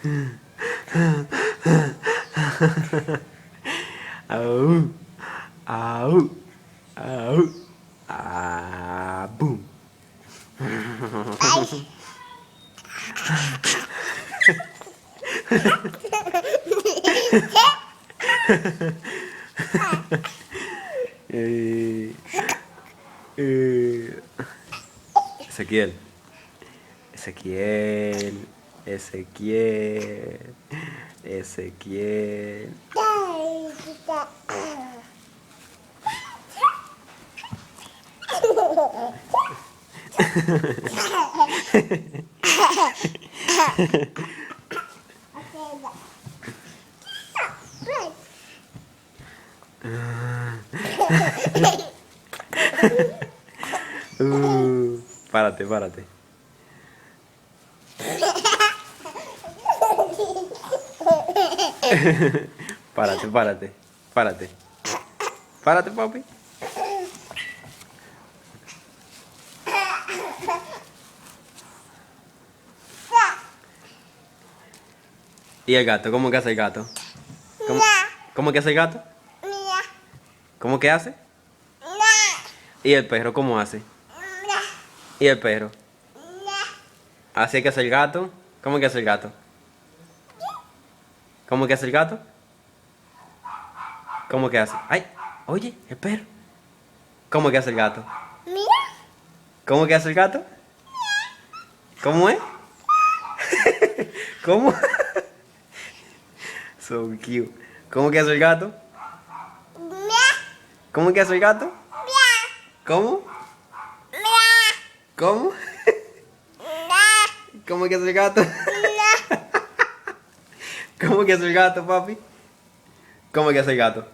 Au, au, au, ah, boom. Eh, eh, Ezequiel, Ezequiel, Ezequiel, Ezequiel. Párate, párate. Párate, párate, párate. Párate, papi. ¿Y el gato? ¿Cómo que hace el gato? ¿Cómo, cómo que hace el gato? ¿Cómo que hace? ¿Y el perro cómo hace? ¿Y el perro? ¿Así que hace el gato? ¿Cómo que hace el gato? ¿Cómo que hace el gato? ¿Cómo que hace? ¡Ay! Oye, el perro. ¿Cómo que hace el gato? ¿Cómo que hace el gato? ¿Cómo es? ¿Cómo? So cute. ¿Cómo que hace el gato? ¿Cómo que hace el gato? ¿Cómo? ¿Cómo? ¿Cómo que hace el gato? ¿Cómo que hace el gato, papi? ¿Cómo que hace el gato?